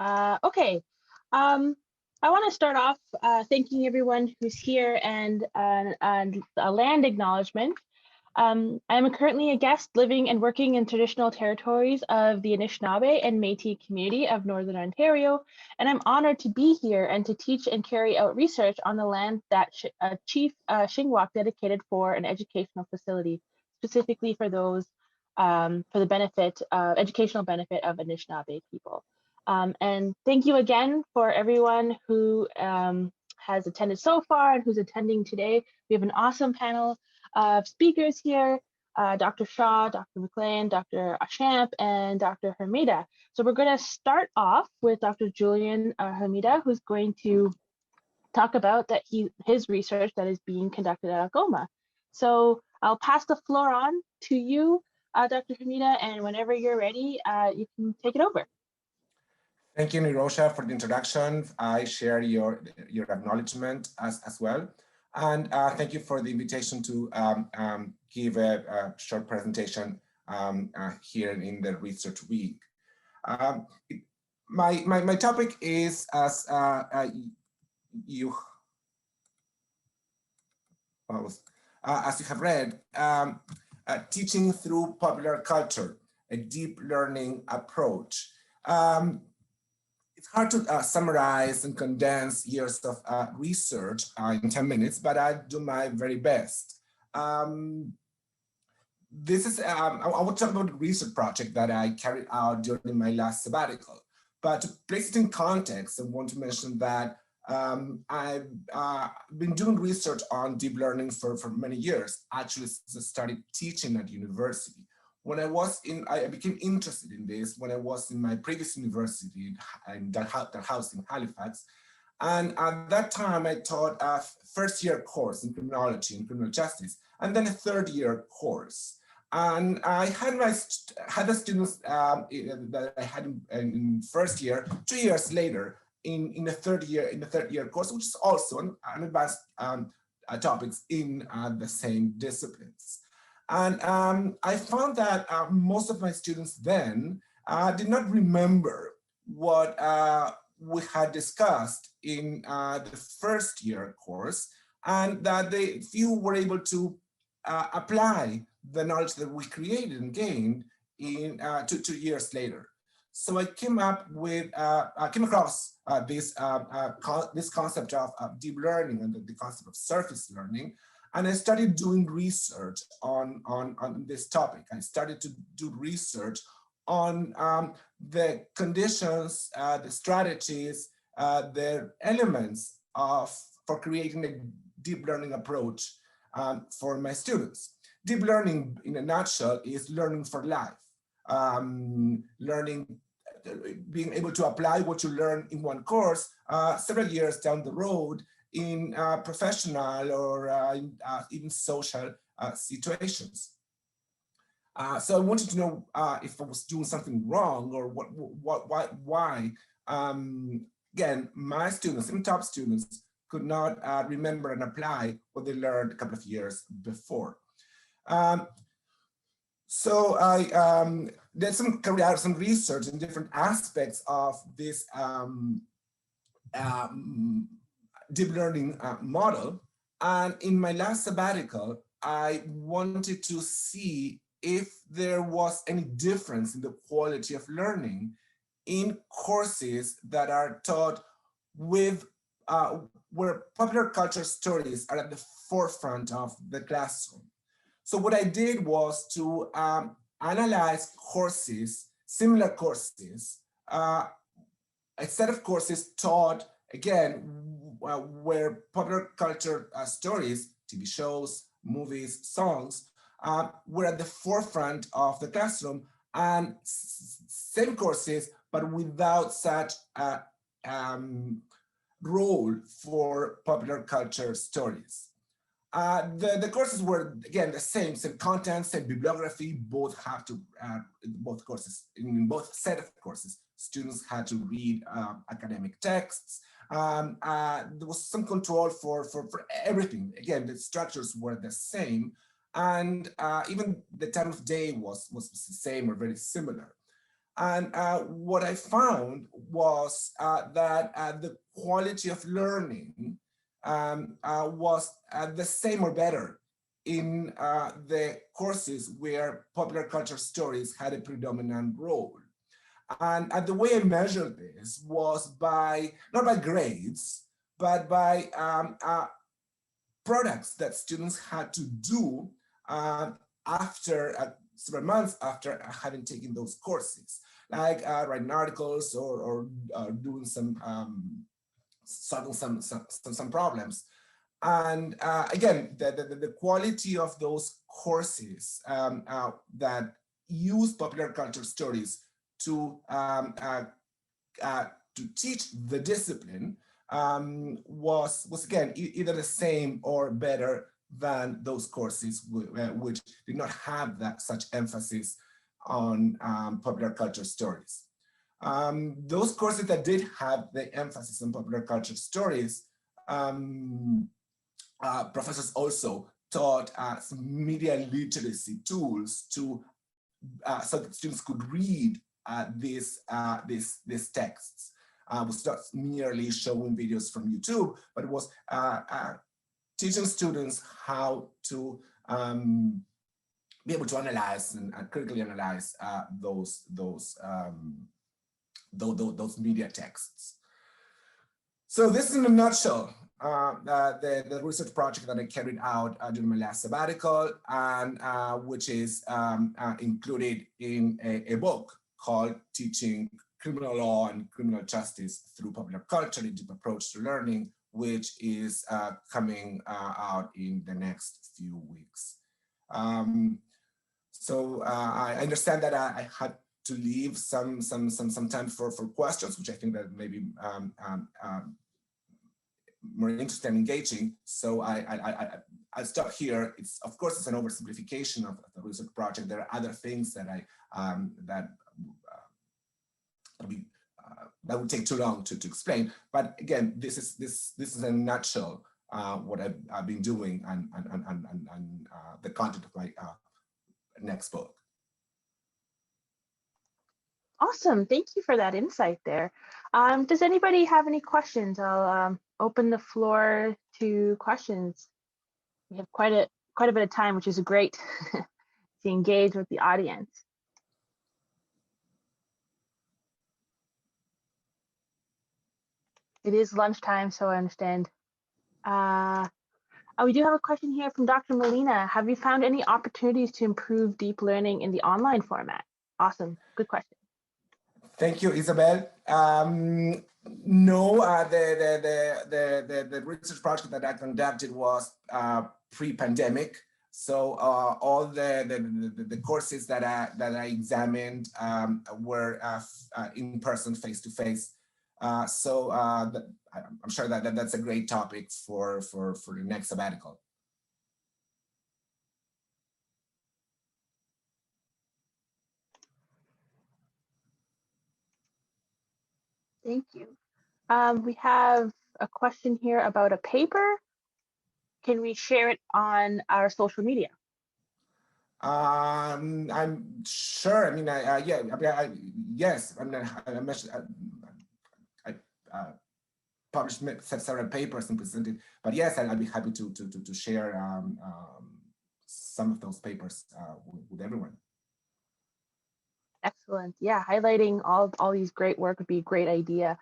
Okay, I want to start off thanking everyone who's here and a land acknowledgement. I am currently a guest living and working in traditional territories of the Anishinaabe and Métis community of Northern Ontario, and I'm honored to be here and to teach and carry out research on the land that Chief Shingwak dedicated for an educational facility, specifically for those for the educational benefit of Anishinaabe people. And thank you again for everyone who has attended so far and who's attending today. We have an awesome panel of speakers here, Dr. Shaw, Dr. McLellan, Dr. Schamp, and Dr. Hermida. So we're going to start off with Dr. Julian Hermida, who's going to talk about his research that is being conducted at Algoma. So I'll pass the floor on to you, Dr. Hermida, and whenever you're ready, you can take it over. Thank you, Nirosha, for the introduction. I share your acknowledgement as well. And thank you for the invitation to give a short presentation here in the Research Week. My topic is, as you have read, teaching through popular culture, a deep learning approach. It's hard to summarize and condense years of research in 10 minutes, but I do my very best. This is, I will talk about the research project that I carried out during my last sabbatical. But to place it in context, I want to mention that I've been doing research on deep learning for many years, actually since I started teaching at university. When I became interested in this when I was in my previous university, in that house in Halifax. And at that time, I taught a first-year course in criminology and criminal justice, and then a third-year course. And I had the students that I had in first year, 2 years later, in the third year course, which is also an advanced topics in the same disciplines. And I found that most of my students then did not remember what we had discussed in the first year course, and that few were able to apply the knowledge that we created and gained in 2 years later. So I came across this concept of deep learning and the concept of surface learning. And I started doing research on this topic. I started to do research on the conditions, the strategies, the elements for creating a deep learning approach for my students. Deep learning, in a nutshell, is learning for life. Being able to apply what you learn in one course several years down the road in professional or even social situations. So I wanted to know if I was doing something wrong or why. Again, my students, even top students, could not remember and apply what they learned a couple of years before. So I carried out some research in different aspects of this deep learning model. And in my last sabbatical, I wanted to see if there was any difference in the quality of learning in courses that are taught with where popular culture stories are at the forefront of the classroom. So what I did was to analyze courses, similar courses, a set of courses taught, again, where popular culture stories, TV shows, movies, songs, were at the forefront of the classroom, and same courses, but without such a role for popular culture stories. The courses were, again, the same content, same bibliography. Both have to, both courses, in both set of courses, students had to read academic texts. There was some control for everything. Again, the structures were the same, and even the time of day was the same or very similar. And what I found was that the quality of learning was the same or better in the courses where popular culture stories had a predominant role. And the way I measured this was by, not by grades, but by products that students had to do after several months after having taken those courses, like writing articles or doing solving some problems. And again, the quality of those courses that use popular culture stories to teach the discipline was again either the same or better than those courses which did not have that such emphasis on popular culture stories. Those courses that did have the emphasis on popular culture stories, professors also taught media literacy tools to so that students could read these texts. It was not merely showing videos from YouTube, but it was teaching students how to be able to analyze and critically analyze those media texts. So this is in a nutshell the research project that I carried out during my last sabbatical, and which is included in a book called Teaching Criminal Law and Criminal Justice Through Popular Culture, a Deep Approach to Learning, which is coming out in the next few weeks. So I understand that I had to leave some time for questions, which I think that maybe more interesting and engaging. So I'll stop here. It's, of course, it's an oversimplification of the research project. There are other things that that would take too long to explain. But again, this is in a nutshell what I've been doing and the content of my next book. Awesome, thank you for that insight there. Does anybody have any questions? I'll open the floor to questions. We have quite a bit of time, which is great to engage with the audience. It is lunchtime, so I understand. We do have a question here from Dr. Molina. Have you found any opportunities to improve deep learning in the online format? Awesome, good question. Thank you, Isabel. No, the research project that I conducted was pre-pandemic. So all the courses that I examined were in person, face to face. So I'm sure that that's a great topic for the next sabbatical. Thank you. We have a question here about a paper. Can we share it on our social media? I'm sure. I mean, yes. I mean, I mentioned I published several papers and presented. But yes, I'd be happy to share some of those papers with everyone. Excellent. Yeah, highlighting all these great work would be a great idea.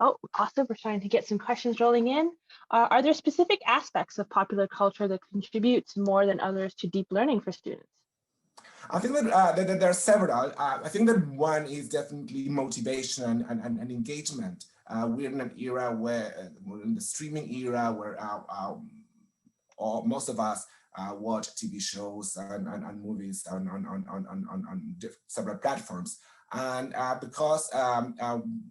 Oh, awesome. We're trying to get some questions rolling in. Are there specific aspects of popular culture that contributes more than others to deep learning for students? I think that there are several. I think that one is definitely motivation and engagement. We're in an era where we're in the streaming era where most of us watch TV shows and movies on several platforms. And because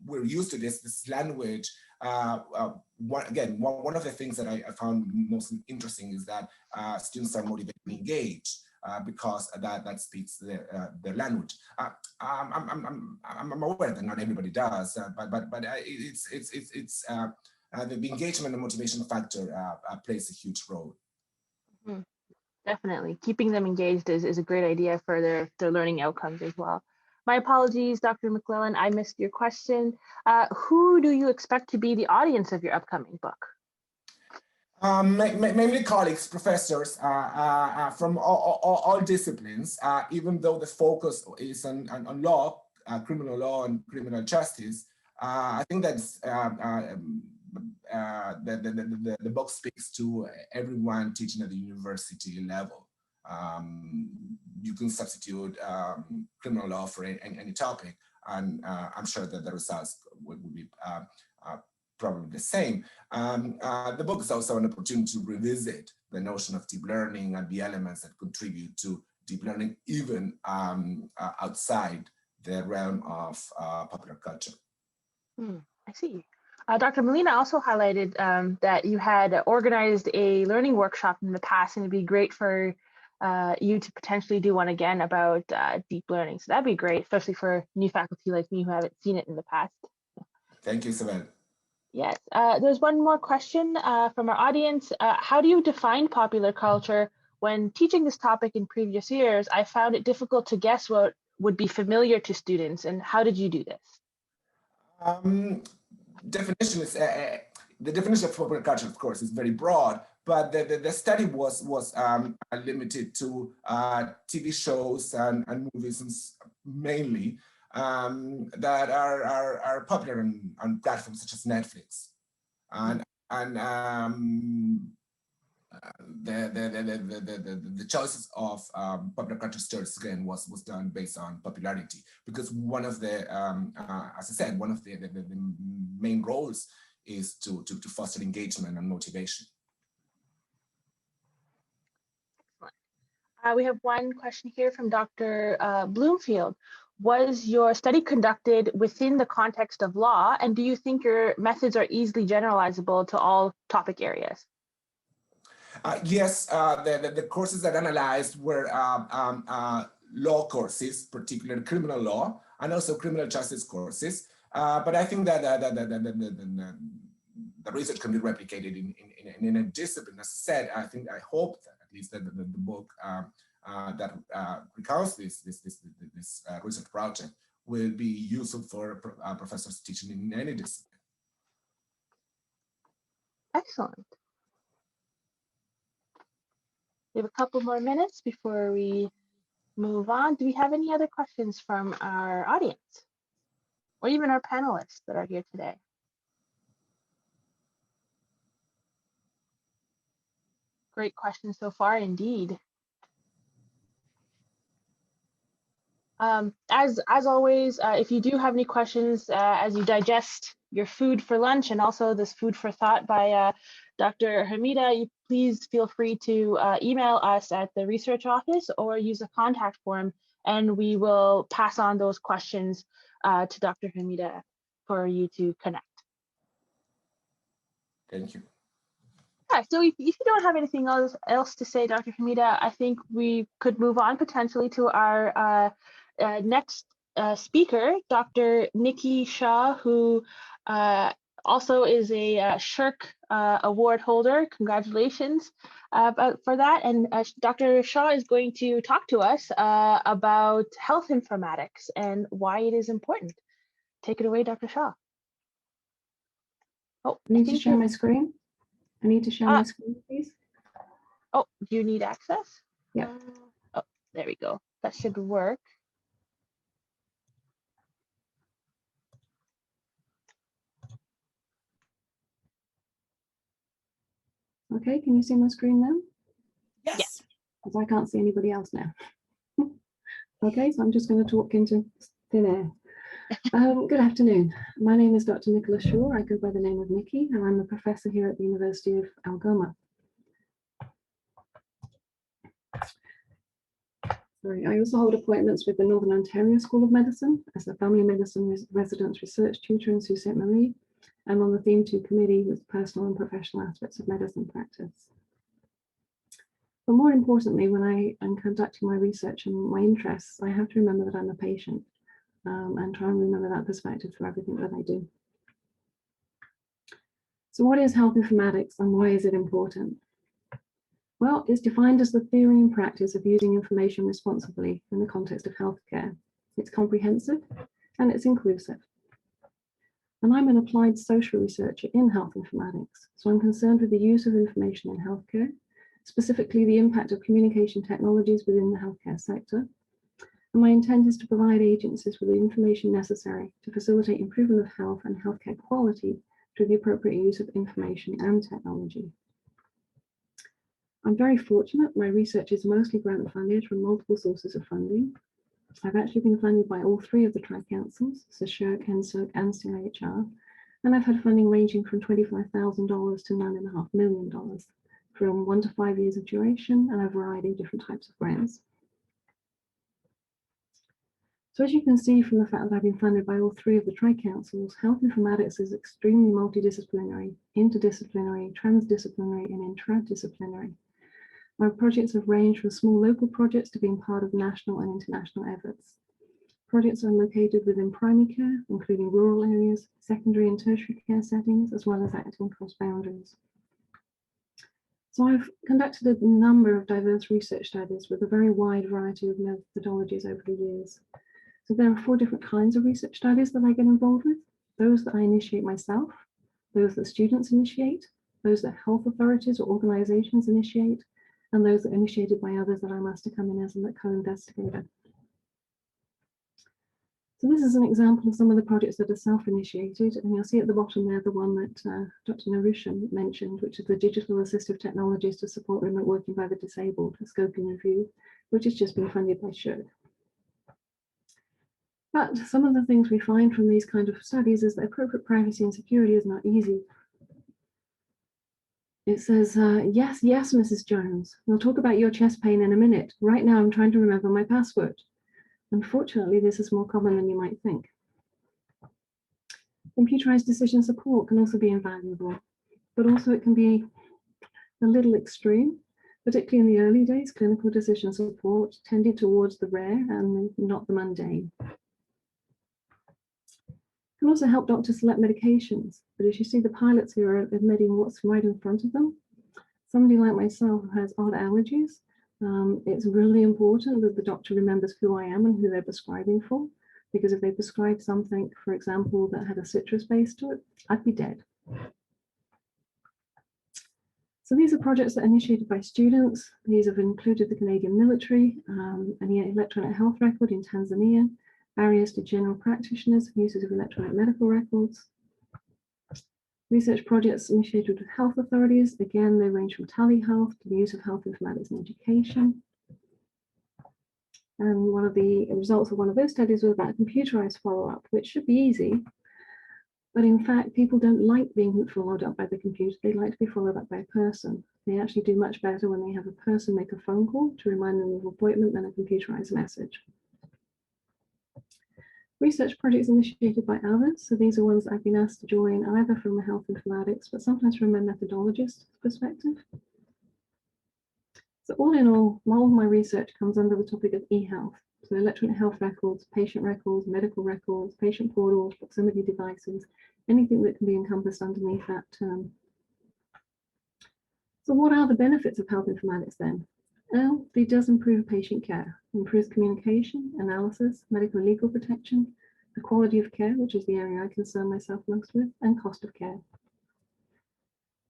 we're used to this language, one of the things that I found most interesting is that students are motivated and engaged because that speaks their language. I'm aware that not everybody does, but it's the engagement and motivation factor plays a huge role. Definitely, keeping them engaged is a great idea for their learning outcomes as well. My apologies, Dr. McLellan, I missed your question. Who do you expect to be the audience of your upcoming book? Mainly colleagues, professors from all disciplines, even though the focus is on law, criminal law and criminal justice. I think that's the book speaks to everyone teaching at the university level. You can substitute criminal law for any topic, and I'm sure that the results would be probably the same. The book is also an opportunity to revisit the notion of deep learning and the elements that contribute to deep learning, even outside the realm of popular culture. I see. Dr. Molina also highlighted that you had organized a learning workshop in the past, and it'd be great for you to potentially do one again about deep learning. So that'd be great, especially for new faculty like me who haven't seen it in the past. Thank you, Isabel. Yes, there's one more question from our audience. How do you define popular culture? When teaching this topic in previous years, I found it difficult to guess what would be familiar to students, and how did you do this? Definition is the definition of popular culture, of course, is very broad, but the study was limited to TV shows and movies mainly that are popular on platforms such as Netflix, and the choices of popular culture stories again was done based on popularity, because one of the as I said, one of the main roles is to foster engagement and motivation. Excellent. We have one question here from Dr. Bloomfield. Was your study conducted within the context of law, and do you think your methods are easily generalizable to all topic areas? Yes, the courses that analyzed were law courses, particularly criminal law, and also criminal justice courses. But I think that the research can be replicated in a discipline. As I said, I hope that at least that the book that recounts this research project will be useful for professors teaching in any discipline. Excellent. We have a couple more minutes before we move on. Do we have any other questions from our audience or even our panelists that are here today? Great questions so far, indeed. As always, if you do have any questions as you digest your food for lunch and also this food for thought by Dr. Hermida, please feel free to email us at the research office or use a contact form, and we will pass on those questions to Dr. Hermida for you to connect. Thank you. Yeah, so if you don't have anything else to say, Dr. Hermida, I think we could move on potentially to our next speaker, Dr. Nikki Shaw, who also is a Shirk Award holder. Congratulations for that. And Dr. Shaw is going to talk to us about health informatics and why it is important. Take it away, Dr. Shaw. Oh, I need to share my screen. I need to share my screen, please. Oh, do you need access? Yeah. Oh, there we go. That should work. Okay, can you see my screen now? Yes. Because I can't see anybody else now. Okay, so I'm just going to talk into thin air. Good afternoon. My name is Dr. Nicola Shaw. I go by the name of Nikki, and I'm a professor here at the University of Algoma. Sorry, I also hold appointments with the Northern Ontario School of Medicine as a family medicine residence research tutor in Sault Ste. Marie, and on the Theme 2 committee with personal and professional aspects of medicine practice. But more importantly, when I am conducting my research and my interests, I have to remember that I'm a patient and try and remember that perspective for everything that I do. So what is health informatics and why is it important? Well, it's defined as the theory and practice of using information responsibly in the context of healthcare. it's comprehensive, and it's inclusive. And I'm an applied social researcher in health informatics, so I'm concerned with the use of information in healthcare, specifically the impact of communication technologies within the healthcare sector. And my intent is to provide agencies with the information necessary to facilitate improvement of health and healthcare quality through the appropriate use of information and technology. I'm very fortunate. My research is mostly grant funded from multiple sources of funding. I've actually been funded by all three of the Tri-Councils, so SSHRC, NSERC, and CIHR, and I've had funding ranging from $25,000 to $9.5 million, from 1 to 5 years of duration and a variety of different types of grants. So as you can see from the fact that I've been funded by all three of the Tri-Councils, health informatics is extremely multidisciplinary, interdisciplinary, transdisciplinary, and intradisciplinary. My projects have ranged from small local projects to being part of national and international efforts. Projects are located within primary care, including rural areas, secondary and tertiary care settings, as well as acting across boundaries. So I've conducted a number of diverse research studies with a very wide variety of methodologies over the years. So there are 4 different kinds of research studies that I get involved with: those that I initiate myself, those that students initiate, those that health authorities or organizations initiate, and those that are initiated by others that I'm asked to come in as a co-investigator. So this is an example of some of the projects that are self-initiated, and you'll see at the bottom there the one that Dr. Narusha mentioned, which is the digital assistive technologies to support remote working by the disabled, a scoping review, which has just been funded by SSHRC. But some of the things we find from these kind of studies is that appropriate privacy and security is not easy. It says, yes, Mrs. Jones, we'll talk about your chest pain in a minute. Right now, I'm trying to remember my password. Unfortunately, this is more common than you might think. Computerized decision support can also be invaluable, but also it can be a little extreme, particularly in the early days. Clinical decision support tended towards the rare and not the mundane. Can also help doctors select medications, but as you see, the pilots here are admitting what's right in front of them. Somebody like myself who has odd allergies, it's really important that the doctor remembers who I am and who they're prescribing for, because if they prescribe something, for example, that had a citrus base to it, I'd be dead. So these are projects that are initiated by students. These have included the Canadian military, and the electronic health record in Tanzania, barriers to general practitioners, uses of electronic medical records. Research projects initiated with health authorities. Again, they range from telehealth to the use of health informatics in education. And one of the results of one of those studies was about computerized follow-up, which should be easy. But in fact, people don't like being followed up by the computer. They like to be followed up by a person. They actually do much better when they have a person make a phone call to remind them of an appointment than a computerized message. Research projects initiated by others. So these are ones that I've been asked to join either from a health informatics, but sometimes from a methodologist perspective. So all in all of my research comes under the topic of e-health. So electronic health records, patient records, medical records, patient portals, proximity devices, anything that can be encompassed underneath that term. So what are the benefits of health informatics then? Well, it does improve patient care, improves communication, analysis, medical and legal protection, the quality of care, which is the area I concern myself most with, and cost of care.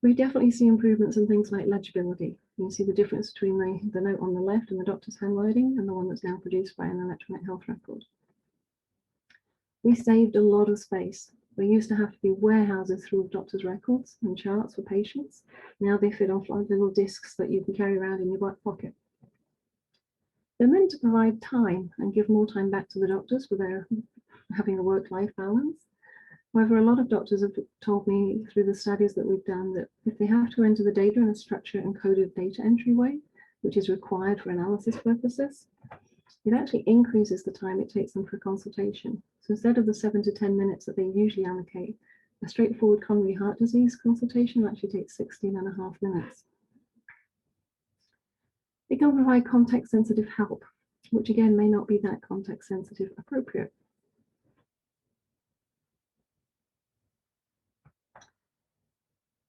We definitely see improvements in things like legibility. You can see the difference between the note on the left and the doctor's handwriting and the one that's now produced by an electronic health record. We saved a lot of space. There used to have to be warehouses full of doctors' records and charts for patients. Now they fit off like little discs that you can carry around in your back pocket. They're meant to provide time and give more time back to the doctors for their having a work-life balance. However, a lot of doctors have told me through the studies that we've done that if they have to enter the data in a structured and coded data entry way, which is required for analysis purposes, it actually increases the time it takes them for consultation. So instead of the 7 to 10 minutes that they usually allocate, a straightforward coronary heart disease consultation actually takes 16.5 minutes. It can provide context-sensitive help, which again may not be that context-sensitive appropriate.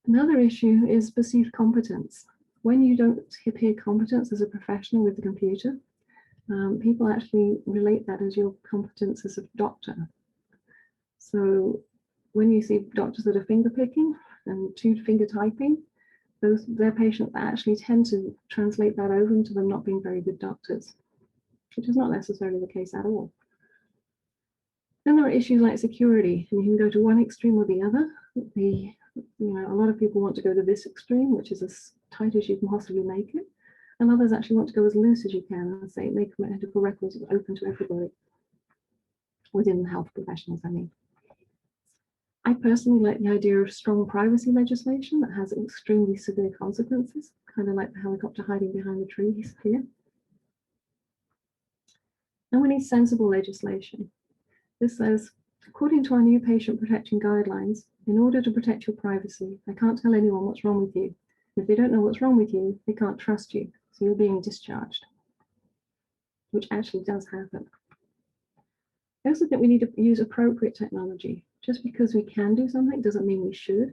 Another issue is perceived competence. When you don't appear competence as a professional with the computer, people actually relate that as your competence as a doctor. So when you see doctors that are finger picking and two-finger typing, their patients actually tend to translate that over into them not being very good doctors, which is not necessarily the case at all. Then there are issues like security, and you can go to one extreme or the other. A lot of people want to go to this extreme, which is as tight as you can possibly make it, and others actually want to go as loose as you can and say make medical records open to everybody within the health professionals, I mean. I personally like the idea of strong privacy legislation that has extremely severe consequences, kind of like the helicopter hiding behind the trees here. And we need sensible legislation. This says, according to our new patient protection guidelines, in order to protect your privacy, I can't tell anyone what's wrong with you. If they don't know what's wrong with you, they can't trust you, so you're being discharged, which actually does happen. I also think we need to use appropriate technology. Just because we can do something doesn't mean we should.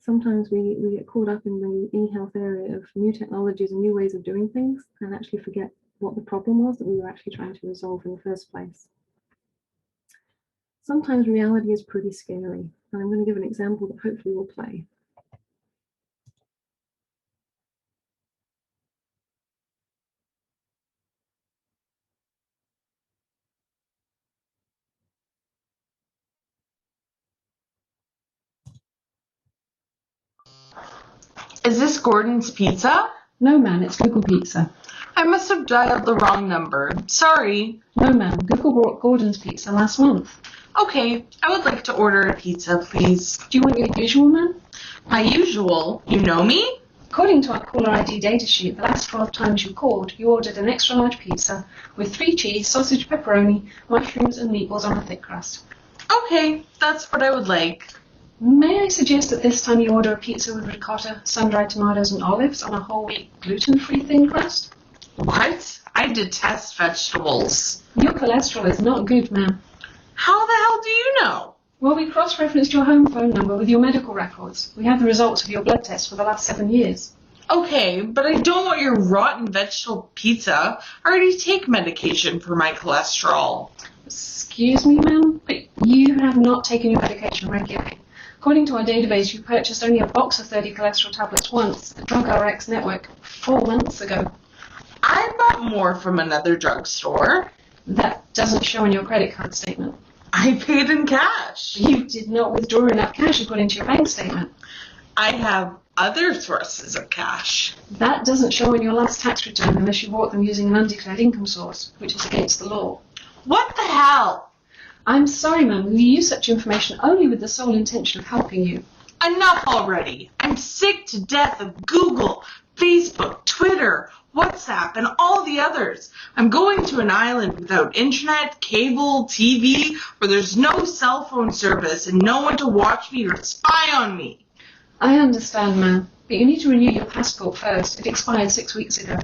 Sometimes we get caught up in the e-health area of new technologies and new ways of doing things and actually forget what the problem was that we were actually trying to resolve in the first place. Sometimes reality is pretty scary, and I'm going to give an example that hopefully will play. Is this Gordon's Pizza? No, ma'am, it's Google Pizza. I must have dialed the wrong number. Sorry. No, ma'am, Google brought Gordon's Pizza last month. Okay, I would like to order a pizza, please. Do you want your usual, ma'am? My usual? You know me? According to our caller ID data sheet, the last 12 times you called, you ordered an extra large pizza with 3 cheese, sausage, pepperoni, mushrooms, and meatballs on a thick crust. Okay, that's what I would like. May I suggest that this time you order a pizza with ricotta, sun-dried tomatoes, and olives on a whole wheat gluten-free thin crust? What? I detest vegetables. Your cholesterol is not good, ma'am. How the hell do you know? Well, we cross-referenced your home phone number with your medical records. We have the results of your blood tests for the last 7 years. Okay, but I don't want your rotten vegetable pizza. I already take medication for my cholesterol. Excuse me, ma'am, but you have not taken your medication regularly. According to our database, you purchased only a box of 30 cholesterol tablets once at Drug RX Network 4 months ago. I bought more from another drugstore. That doesn't show on your credit card statement. I paid in cash. You did not withdraw enough cash according to your bank statement. I have other sources of cash. That doesn't show on your last tax return unless you bought them using an undeclared income source, which is against the law. What the hell? I'm sorry, ma'am. We use such information only with the sole intention of helping you. Enough already. I'm sick to death of Google, Facebook, Twitter, WhatsApp, and all the others. I'm going to an island without internet, cable, TV, where there's no cell phone service and no one to watch me or spy on me. I understand, ma'am, but you need to renew your passport first. It expired 6 weeks ago.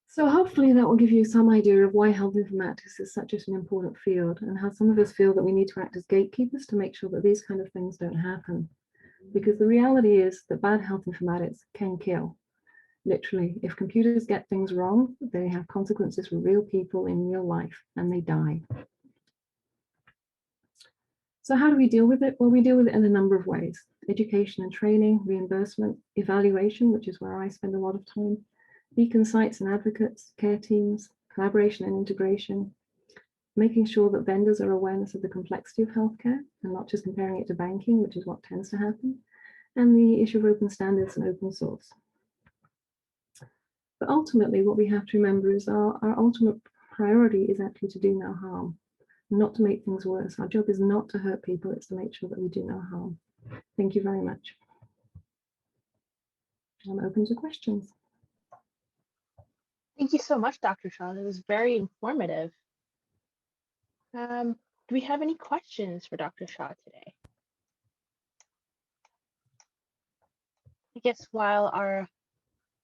So hopefully that will give you some idea of why health informatics is such an important field and how some of us feel that we need to act as gatekeepers to make sure that these kind of things don't happen. Because the reality is that bad health informatics can kill. Literally, if computers get things wrong, they have consequences for real people in real life and they die. So how do we deal with it? Well, we deal with it in a number of ways. Education and training, reimbursement, evaluation, which is where I spend a lot of time, beacon sites and advocates, care teams, collaboration and integration, making sure that vendors are awareness of the complexity of healthcare and not just comparing it to banking, which is what tends to happen, and the issue of open standards and open source. But ultimately, what we have to remember is our ultimate priority is actually to do no harm, not to make things worse. Our job is not to hurt people, it's to make sure that we do no harm. Thank you very much. I'm open to questions. Thank you so much, Dr. Shaw. That was very informative. Do we have any questions for Dr. Shaw today? I guess while our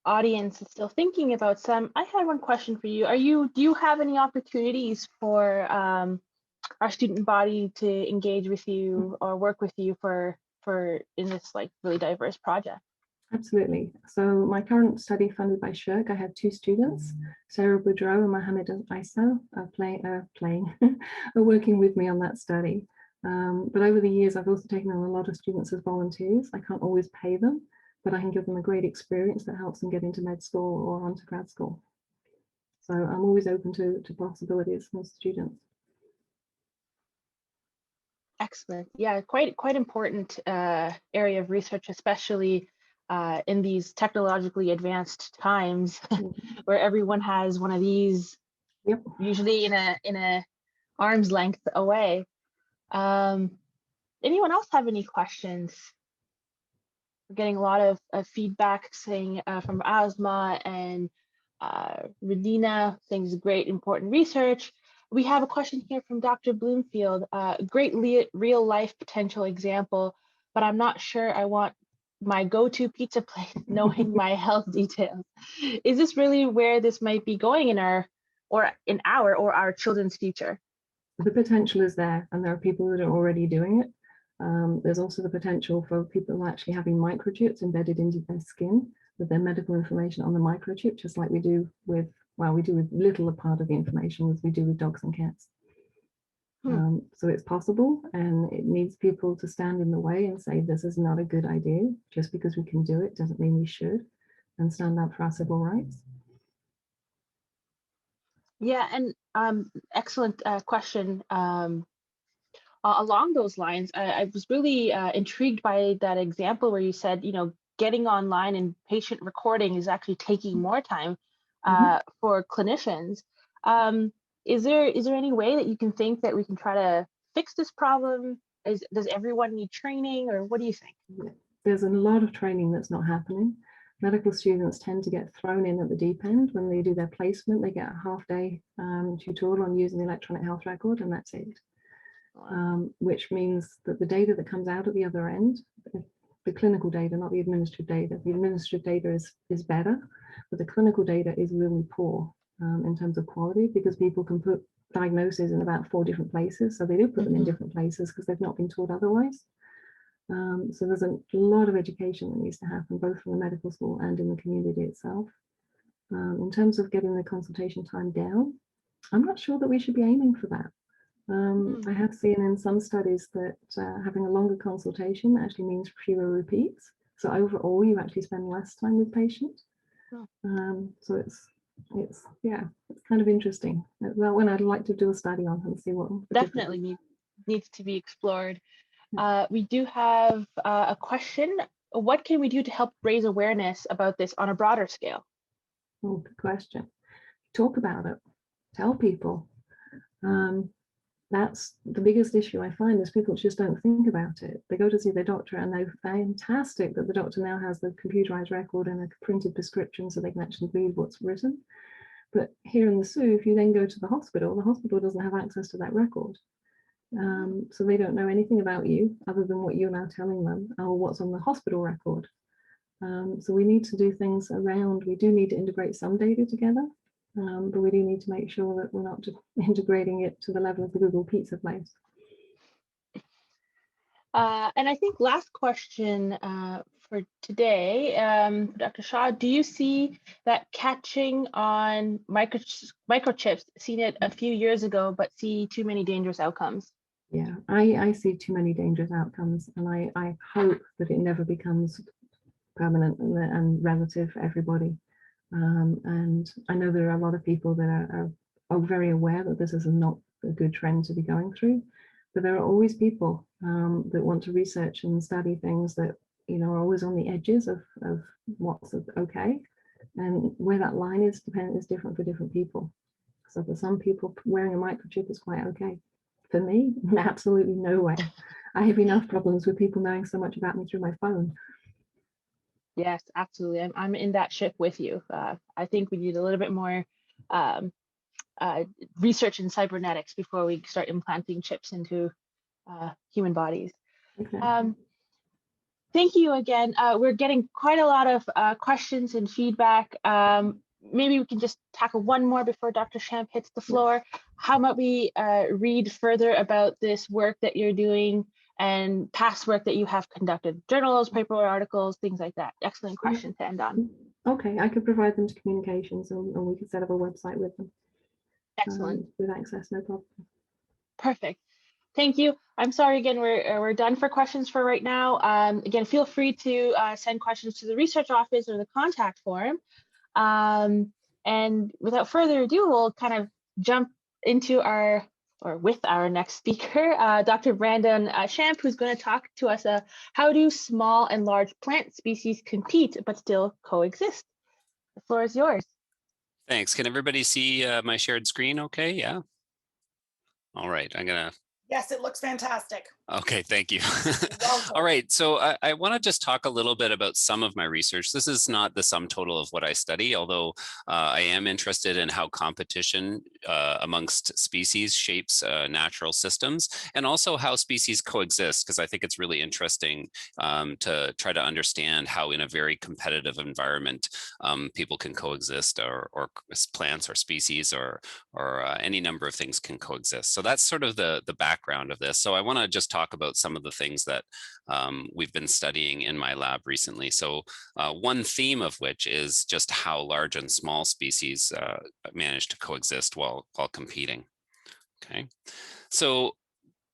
audience is still thinking about some, I had one question for you. Do you have any opportunities for our student body to engage with you or work with you for in this like really diverse project? Absolutely. So my current study funded by SHRC, I have 2 students, Sarah Boudreau and Mohamed Isa, are working with me on that study. But over the years, I've also taken on a lot of students as volunteers. I can't always pay them, but I can give them a great experience that helps them get into med school or onto grad school. So I'm always open to possibilities for students. Excellent. Yeah, quite important area of research, especially in these technologically advanced times where everyone has one of these, Yep. usually in a arm's length away. Anyone else have any questions? We're getting a lot of feedback saying from Asma and Radina saying it's great, important research. We have a question here from Dr. Bloomfield, great real life potential example, but I'm not sure I want my go-to pizza place knowing my health details. Is this really where this might be going in our children's future? The potential is there, and there are people that are already doing it. There's also the potential for people actually having microchips embedded into their skin with their medical information on the microchip, just like we do with little a part of the information as we do with dogs and cats. So it's possible, and it needs people to stand in the way and say this is not a good idea. Just because we can do it doesn't mean we should, and stand up for our civil rights. Yeah, and excellent question. Along those lines, I was really intrigued by that example where you said, getting online and patient recording is actually taking more time for clinicians. Is there any way that you can think that we can try to fix this problem? Does everyone need training, or what do you think? There's a lot of training that's not happening. Medical students tend to get thrown in at the deep end. When they do their placement, they get a half-day tutorial on using the electronic health record, and that's it. Which means that the data that comes out at the other end, the clinical data, not the administrative data, the administrative data is better, but the clinical data is really poor in terms of quality, because people can put diagnoses in about 4 different places. So they do put them in different places because they've not been taught otherwise. So there's a lot of education that needs to happen, both from the medical school and in the community itself. In terms of getting the consultation time down, I'm not sure that we should be aiming for that. I have seen in some studies that having a longer consultation actually means fewer repeats. So overall, you actually spend less time with patients. So it's kind of interesting. Well, when I'd like to do a study on and see what definitely needs to be explored. We do have a question. What can we do to help raise awareness about this on a broader scale? Oh, good question. Talk about it. Tell people. That's the biggest issue I find, is people just don't think about it. They go to see their doctor and they're fantastic that the doctor now has the computerized record and a printed prescription so they can actually read what's written. But here in the SU, if you then go to the hospital doesn't have access to that record. So they don't know anything about you other than what you're now telling them, or what's on the hospital record. So we need to do things around, we do need to integrate some data together. But we do need to make sure that we're not just integrating it to the level of the Google Pizza place. And I think last question for today, Dr. Shaw, do you see that catching on microchips, seen it a few years ago, but see too many dangerous outcomes? Yeah, I see too many dangerous outcomes, and I hope that it never becomes permanent and relative for everybody. And I know there are a lot of people that are very aware that this is not a good trend to be going through, but there are always people that want to research and study things that are always on the edges of what's okay, and where that line is different for different people. So for some people, wearing a microchip is quite okay. For me, absolutely no way. I have enough problems with people knowing so much about me through my phone. Yes, absolutely. I'm in that ship with you. I think we need a little bit more research in cybernetics before we start implanting chips into human bodies. Okay. Thank you again. We're getting quite a lot of questions and feedback. Maybe we can just tackle one more before Dr. Schamp hits the floor. How about we read further about this work that you're doing and past work that you have conducted, journals, paper articles, things like that. Excellent question to end on. Okay, I could provide them to communications, and we could set up a website with them. Excellent. With access, no problem. Perfect. Thank you. I'm sorry again, we're done for questions for right now. Again, feel free to send questions to the research office or the contact form. And without further ado, we'll kind of jump into with our next speaker, Dr. Brandon Schamp, who's going to talk to us how do small and large plant species compete but still coexist? The floor is yours. Thanks. Can everybody see my shared screen okay? Yeah. All right, I'm gonna. Yes, it looks fantastic. Okay, thank you. All right, so I want to just talk a little bit about some of my research. This is not the sum total of what I study, although I am interested in how competition amongst species shapes natural systems, and also how species coexist, because I think it's really interesting to try to understand how in a very competitive environment people can coexist, or plants or species or any number of things can coexist. So that's sort of the background of this. So I want to just talk about some of the things that we've been studying in my lab recently. So one theme of which is just how large and small species manage to coexist while competing. Okay, so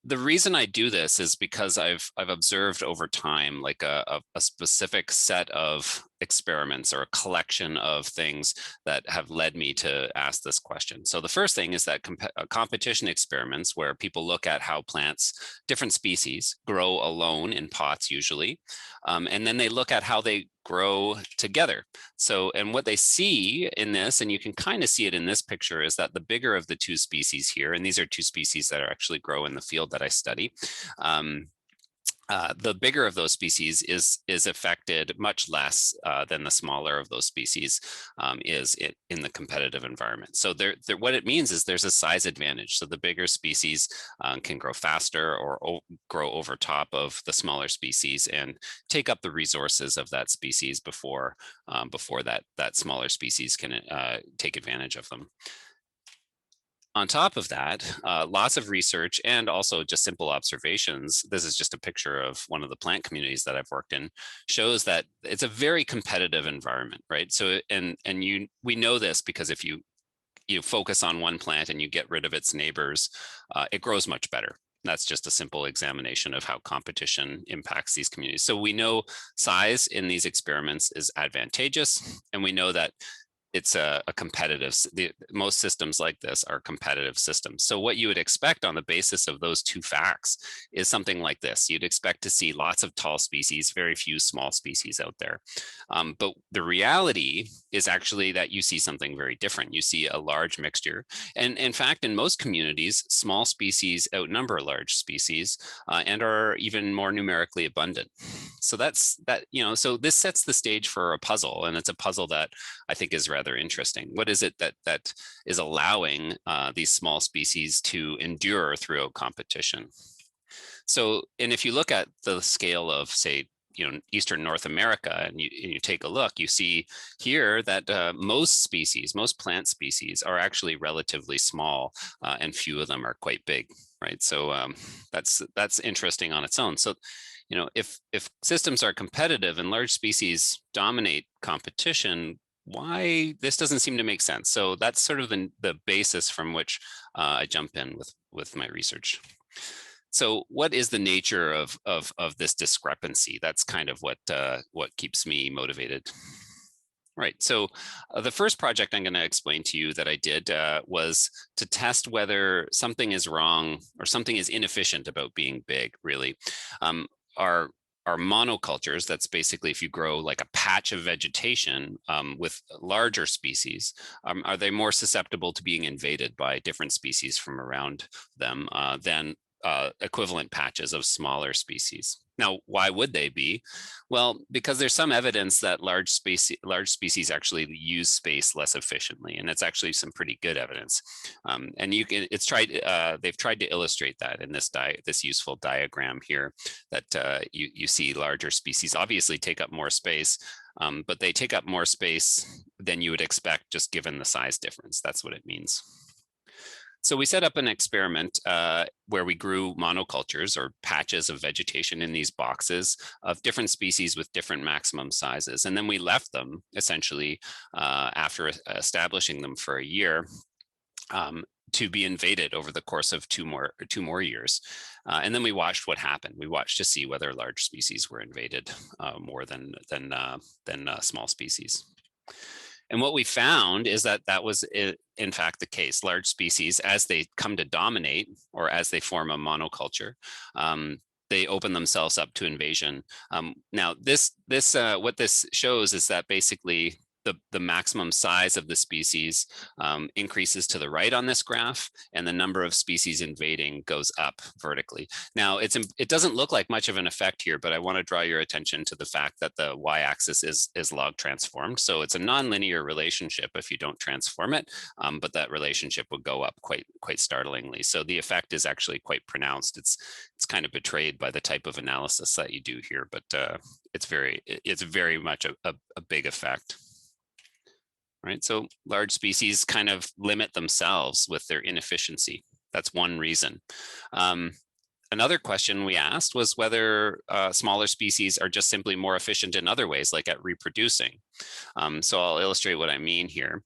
the reason I do this is because I've observed over time like a specific set of experiments or a collection of things that have led me to ask this question. So the first thing is that competition experiments where people look at how plants, different species, grow alone in pots usually, and then they look at how they grow together. So, and what they see in this, and you can kind of see it in this picture, is that the bigger of the two species here, and these are two species that actually grow in the field that I study, the bigger of those species is affected much less than the smaller of those species is in the competitive environment. So what it means is there's a size advantage. So the bigger species can grow faster or grow over top of the smaller species and take up the resources of that species before that smaller species can take advantage of them. On top of that, lots of research and also just simple observations. This is just a picture of one of the plant communities that I've worked in, shows that it's a very competitive environment, right? So, we know this because if you focus on one plant and you get rid of its neighbors, it grows much better. That's just a simple examination of how competition impacts these communities. So we know size in these experiments is advantageous, and we know that it's a competitive, most systems like this are competitive systems. So what you would expect on the basis of those two facts is something like this. You'd expect to see lots of tall species, very few small species out there. But the reality is actually that you see something very different. You see a large mixture. And in fact, in most communities, small species outnumber large species and are even more numerically abundant. So so this sets the stage for a puzzle, and it's a puzzle that I think is rather interesting. What is it that is allowing these small species to endure throughout competition? So, and if you look at the scale of, say, Eastern North America, and you take a look, you see here that most plant species are actually relatively small, and few of them are quite big, right? So that's interesting on its own. So, if systems are competitive and large species dominate competition, why this doesn't seem to make sense. So that's sort of the basis from which I jump in with my research. So what is the nature of this discrepancy? That's kind of what keeps me motivated. Right, so the first project I'm going to explain to you that I did was to test whether something is wrong or something is inefficient about being big, really. Are monocultures, that's basically if you grow like a patch of vegetation with larger species, are they more susceptible to being invaded by different species from around them than equivalent patches of smaller species? Now, why would they be? Well, because there's some evidence that large species actually use space less efficiently, and it's actually some pretty good evidence. And they've tried to illustrate that in this useful diagram here, that you see larger species obviously take up more space, but they take up more space than you would expect just given the size difference. That's what it means. So we set up an experiment where we grew monocultures or patches of vegetation in these boxes of different species with different maximum sizes. And then we left them essentially after establishing them for a year to be invaded over the course of two more years. And then we watched what happened. We watched to see whether large species were invaded more than small species. And what we found is that that was, in fact, the case. Large species, as they come to dominate or as they form a monoculture, they open themselves up to invasion. Now, what this shows is that basically the maximum size of the species increases to the right on this graph, and the number of species invading goes up vertically. Now, it doesn't look like much of an effect here, but I want to draw your attention to the fact that the y-axis is log transformed. So it's a nonlinear relationship if you don't transform it, but that relationship would go up quite startlingly. So the effect is actually quite pronounced. It's kind of betrayed by the type of analysis that you do here, but it's very much a big effect. Right, so large species kind of limit themselves with their inefficiency. That's one reason. Another question we asked was whether smaller species are just simply more efficient in other ways, like at reproducing. So I'll illustrate what I mean here.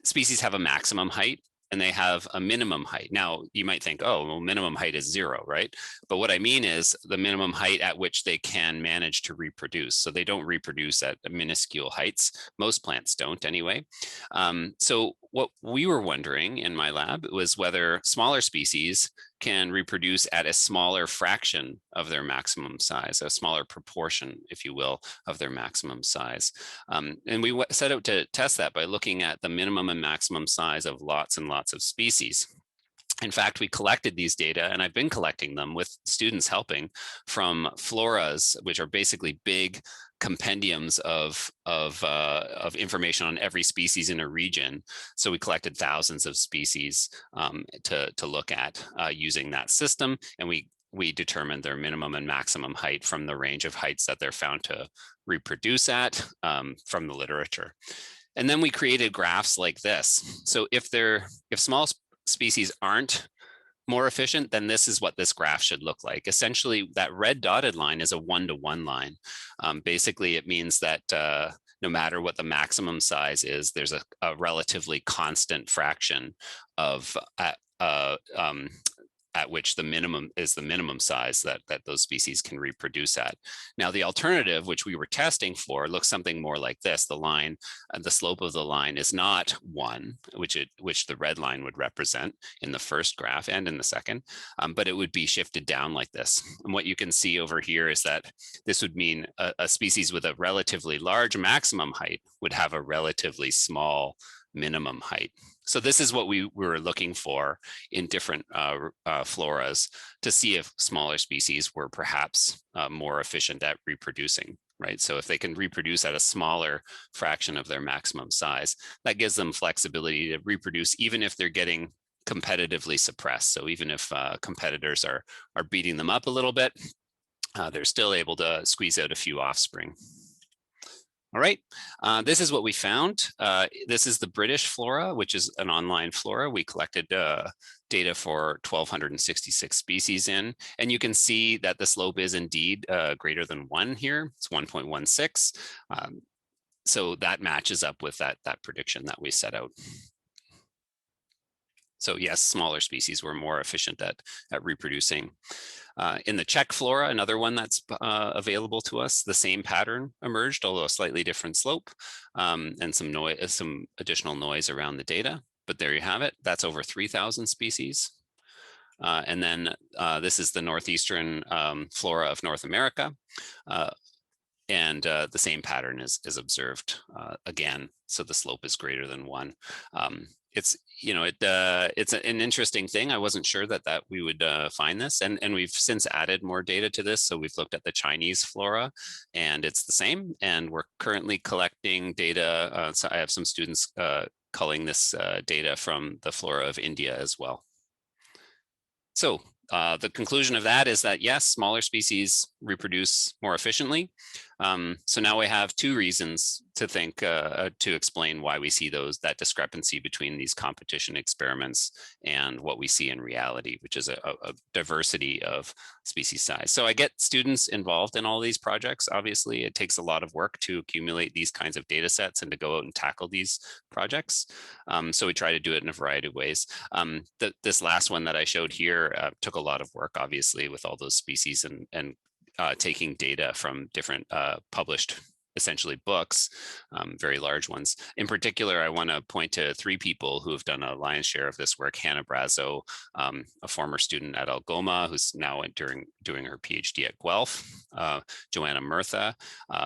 Species have a maximum height and they have a minimum height. Now, you might think, oh, well, minimum height is 0, right? But what I mean is the minimum height at which they can manage to reproduce. So they don't reproduce at minuscule heights. Most plants don't anyway. So what we were wondering in my lab was whether smaller species can reproduce at a smaller fraction of their maximum size, a smaller proportion, if you will, of their maximum size. And we set out to test that by looking at the minimum and maximum size of lots and lots of species. In fact, we collected these data, and I've been collecting them with students helping from floras, which are basically big compendiums of information on every species in a region. So we collected thousands of species to look at using that system, and we determined their minimum and maximum height from the range of heights that they're found to reproduce at from the literature. And then we created graphs like this. So if small species aren't more efficient, then this is what this graph should look like. Essentially, that red dotted line is a 1-to-1 line. Basically, it means that no matter what the maximum size is, there's a relatively constant fraction of at which the minimum is the minimum size that those species can reproduce at. Now, the alternative, which we were testing for, looks something more like this. The line, the slope of the line is not 1, which the red line would represent in the first graph and in the second, but it would be shifted down like this. And what you can see over here is that this would mean a species with a relatively large maximum height would have a relatively small minimum height. So this is what we were looking for in different floras to see if smaller species were perhaps more efficient at reproducing, right? So if they can reproduce at a smaller fraction of their maximum size, that gives them flexibility to reproduce even if they're getting competitively suppressed. So even if competitors are beating them up a little bit, they're still able to squeeze out a few offspring. All right, this is what we found. This is the British flora, which is an online flora. We collected data for 1,266 species in, and you can see that the slope is indeed greater than 1 here. It's 1.16. So that matches up with that prediction that we set out. So yes, smaller species were more efficient at reproducing. In the Czech flora, another one that's available to us, the same pattern emerged, although a slightly different slope, and some additional noise around the data. But there you have it. That's over 3,000 species. And then this is the northeastern flora of North America. And the same pattern is observed again. So the slope is greater than 1. It's an interesting thing. I wasn't sure that we would find this, and we've since added more data to this. So we've looked at the Chinese flora, and it's the same. And we're currently collecting data. So I have some students culling this data from the flora of India as well. So The conclusion of that is that yes, smaller species reproduce more efficiently. So now we have two reasons to think to explain why we see that discrepancy between these competition experiments and what we see in reality, which is a diversity of species size. So I get students involved in all these projects. Obviously, it takes a lot of work to accumulate these kinds of data sets and to go out and tackle these projects. So we try to do it in a variety of ways. This last one that I showed here took a lot of work, obviously, with all those species and taking data from different published essentially books, very large ones. In particular, I want to point to three people who have done a lion's share of this work. Hannah Brazo, a former student at Algoma, who's now doing her PhD at Guelph. Joanna Murtha,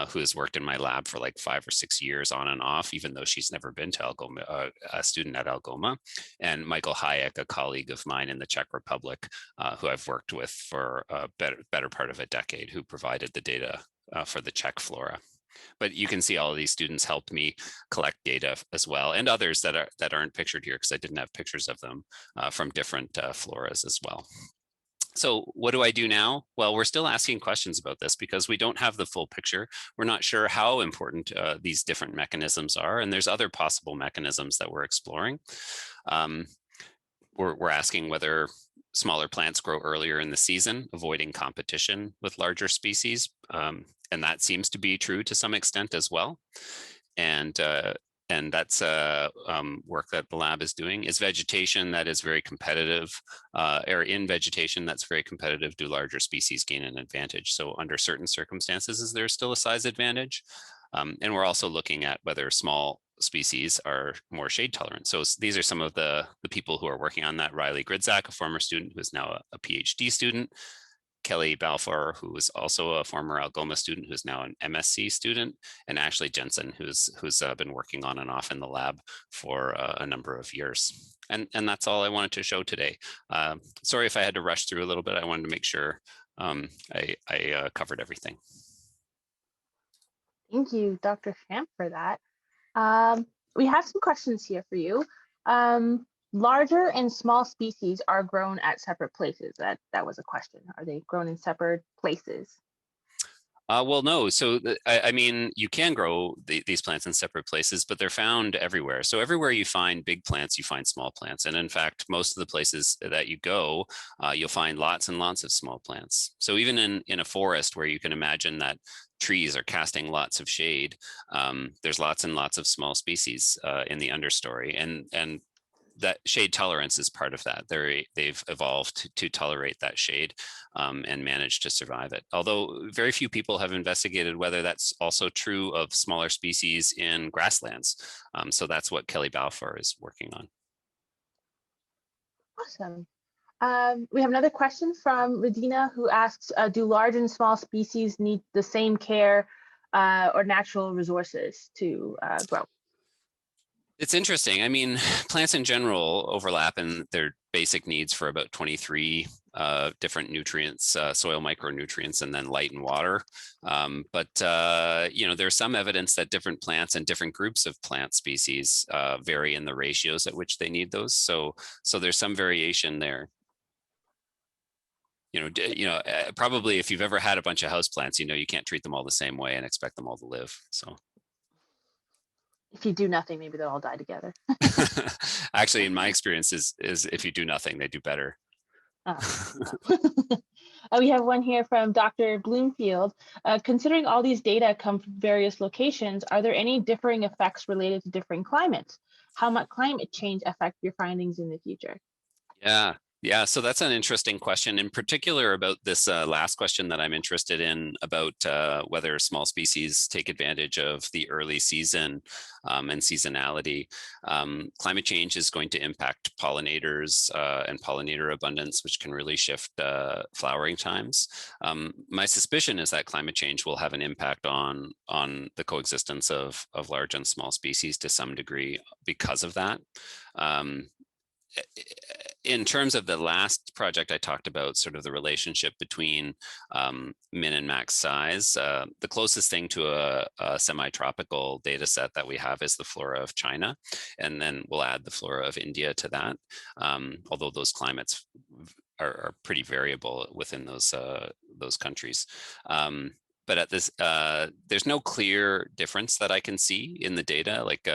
who has worked in my lab for like 5 or 6 years on and off, even though she's never been to Algoma, a student at Algoma. And Michael Hayek, a colleague of mine in the Czech Republic, who I've worked with for a better part of a decade, who provided the data for the Czech flora. But you can see all of these students helped me collect data as well, and others that aren't pictured here because I didn't have pictures of them from different floras as well. So what do I do now? Well, we're still asking questions about this because we don't have the full picture. We're not sure how important these different mechanisms are, and there's other possible mechanisms that we're exploring. We're asking whether smaller plants grow earlier in the season, avoiding competition with larger species. And that seems to be true to some extent as well. And that's work that the lab is doing. Is vegetation that is very competitive, or in vegetation that's very competitive, do larger species gain an advantage? So under certain circumstances, is there still a size advantage? And we're also looking at whether small species are more shade tolerant. So these are some of the people who are working on that. Riley Gridzak, a former student who is now a PhD student. Kelly Balfour, who was also a former Algoma student, who's now an MSc student, and Ashley Jensen, who's been working on and off in the lab for a number of years. And that's all I wanted to show today. Sorry if I had to rush through a little bit. I wanted to make sure I covered everything. Thank you, Dr. Schamp, for that. We have some questions here for you. Larger and small species are grown at separate places. That was a question. Are they grown in separate places? Well, no. So, I mean, you can grow these plants in separate places, but they're found everywhere. So everywhere you find big plants, you find small plants. And in fact, most of the places that you go, you'll find lots and lots of small plants. So even in a forest where you can imagine that trees are casting lots of shade, there's lots and lots of small species in the understory. And that shade tolerance is part of that. They've evolved to tolerate that shade and manage to survive it. Although very few people have investigated whether that's also true of smaller species in grasslands. So that's what Kelly Balfour is working on. Awesome. We have another question from Radina, who asks, do large and small species need the same care or natural resources to grow? It's interesting. I mean, plants in general overlap in their basic needs for about 23 different nutrients, soil micronutrients, and then light and water. But there's some evidence that different plants and different groups of plant species vary in the ratios at which they need those. So there's some variation there. Probably if you've ever had a bunch of houseplants, you can't treat them all the same way and expect them all to live. So. If you do nothing, maybe they'll all die together. Actually, in my experience, is if you do nothing, they do better. We have one here from Dr. Bloomfield. Considering all these data come from various locations, are there any differing effects related to different climates? How might climate change affect your findings in the future? Yeah, so that's an interesting question, in particular about this last question that I'm interested in about whether small species take advantage of the early season and seasonality. Climate change is going to impact pollinators and pollinator abundance, which can really shift flowering times. My suspicion is that climate change will have an impact on the coexistence of large and small species to some degree because of that. In terms of the last project I talked about, sort of the relationship between min and max size, the closest thing to a semi-tropical data set that we have is the flora of China, and then we'll add the flora of India to that, although those climates are pretty variable within those countries. But at this, there's no clear difference that I can see in the data. Like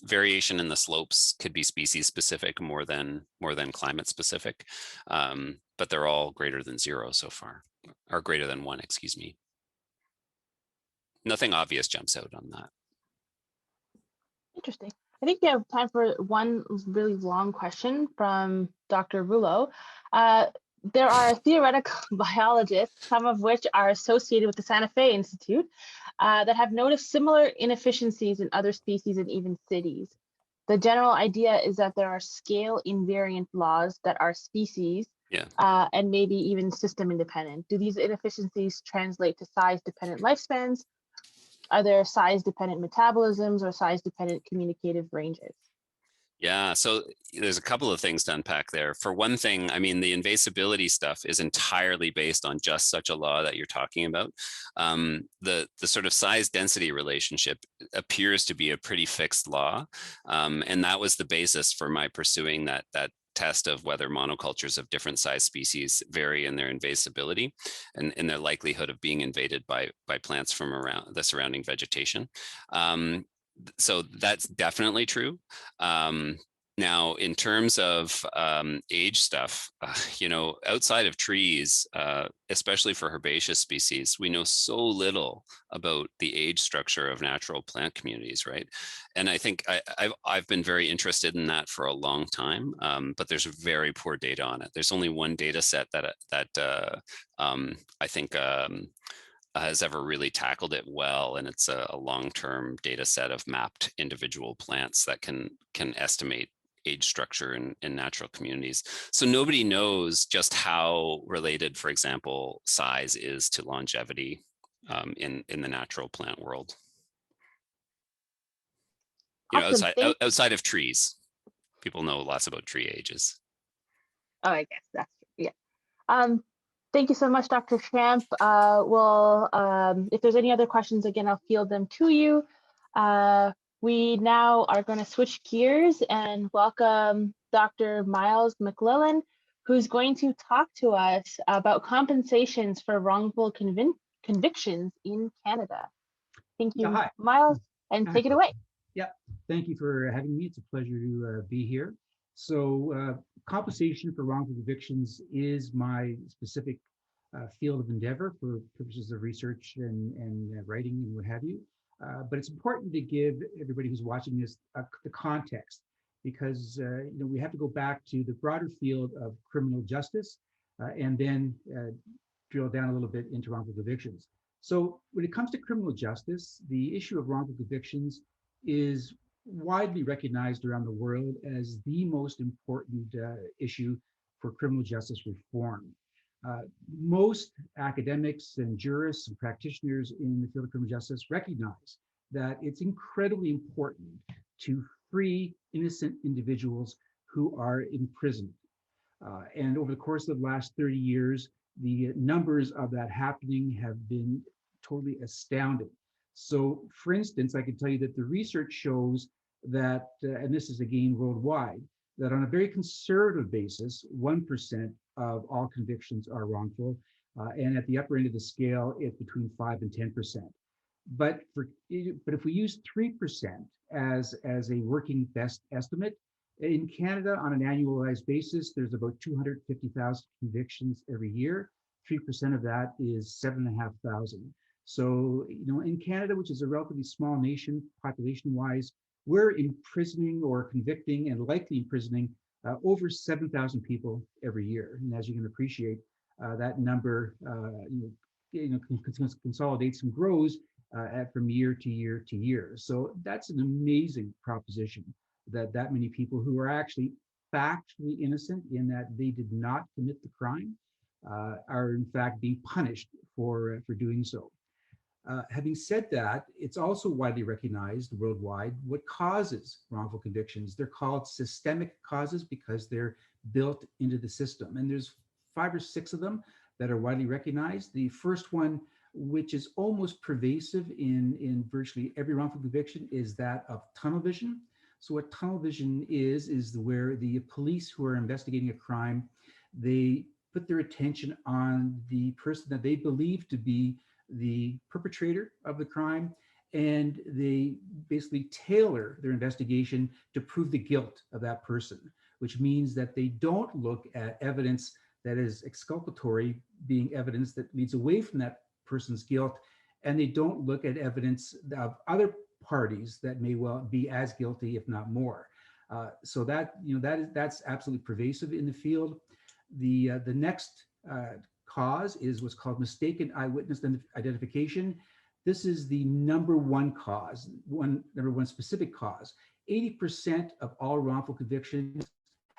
variation in the slopes could be species specific more than climate specific, but they're all greater than 0 so far, or greater than 1, excuse me. Nothing obvious jumps out on that. Interesting. I think we have time for one really long question from Dr. Rouleau. There are theoretical biologists, some of which are associated with the Santa Fe Institute, that have noticed similar inefficiencies in other species and even cities. The general idea is that there are scale invariant laws that are species and maybe even system independent. Do these inefficiencies translate to size dependent lifespans? Are there size dependent metabolisms or size dependent communicative ranges? Yeah, so there's a couple of things to unpack there. For one thing, I mean, the invasibility stuff is entirely based on just such a law that you're talking about. The sort of size density relationship appears to be a pretty fixed law. And that was the basis for my pursuing that test of whether monocultures of different size species vary in their invasibility and in their likelihood of being invaded by plants from around the surrounding vegetation. So that's definitely true. Now, in terms of age stuff, you know, outside of trees, especially for herbaceous species, we know so little about the age structure of natural plant communities, right? And I think I've been very interested in that for a long time, but there's very poor data on it. There's only one data set that I think has ever really tackled it well, and it's a long-term data set of mapped individual plants that can estimate age structure in natural communities. So nobody knows just how related, for example, size is to longevity in the natural plant world. You know, outside of trees, people know lots about tree ages. Oh, I guess that's true. Yeah. Thank you so much, Dr. Schamp. If there's any other questions, again, I'll field them to you. We now are going to switch gears and welcome Dr. Myles McLellan, who's going to talk to us about compensations for wrongful convictions in Canada. Thank you, Hi. Myles, and take it away. Yeah, thank you for having me. It's a pleasure to be here. So compensation for wrongful convictions is my specific field of endeavor for purposes of research and writing and what have you. But it's important to give everybody who's watching this the context, because you know, we have to go back to the broader field of criminal justice and then drill down a little bit into wrongful convictions. So when it comes to criminal justice, the issue of wrongful convictions is widely recognized around the world as the most important issue for criminal justice reform. Most academics and jurists and practitioners in the field of criminal justice recognize that it's incredibly important to free innocent individuals who are imprisoned. And over the course of the last 30 years, the numbers of that happening have been totally astounding. So, for instance, I can tell you that the research shows that, and this is again worldwide, that on a very conservative basis, 1% of all convictions are wrongful, and at the upper end of the scale, it's between 5 and 10%. But if we use 3% as a working best estimate, in Canada, on an annualized basis, there's about 250,000 convictions every year. 3% of that is 7,500. So, you know, in Canada, which is a relatively small nation population-wise, we're imprisoning or convicting and likely imprisoning over 7,000 people every year. And as you can appreciate, that number consolidates and grows from year to year to year. So that's an amazing proposition, that many people who are actually factually innocent in that they did not commit the crime are in fact being punished for doing so. Having said that, it's also widely recognized worldwide what causes wrongful convictions. They're called systemic causes because they're built into the system. And there's 5 or 6 of them that are widely recognized. The first one, which is almost pervasive in virtually every wrongful conviction, is that of tunnel vision. So what tunnel vision is where the police who are investigating a crime, they put their attention on the person that they believe to be the perpetrator of the crime, and they basically tailor their investigation to prove the guilt of that person, which means that they don't look at evidence that is exculpatory, being evidence that leads away from that person's guilt, and they don't look at evidence of other parties that may well be as guilty, if not more. So that's absolutely pervasive in the field. The next cause is what's called mistaken eyewitness identification. This is the number one cause, number one specific cause. 80% of all wrongful convictions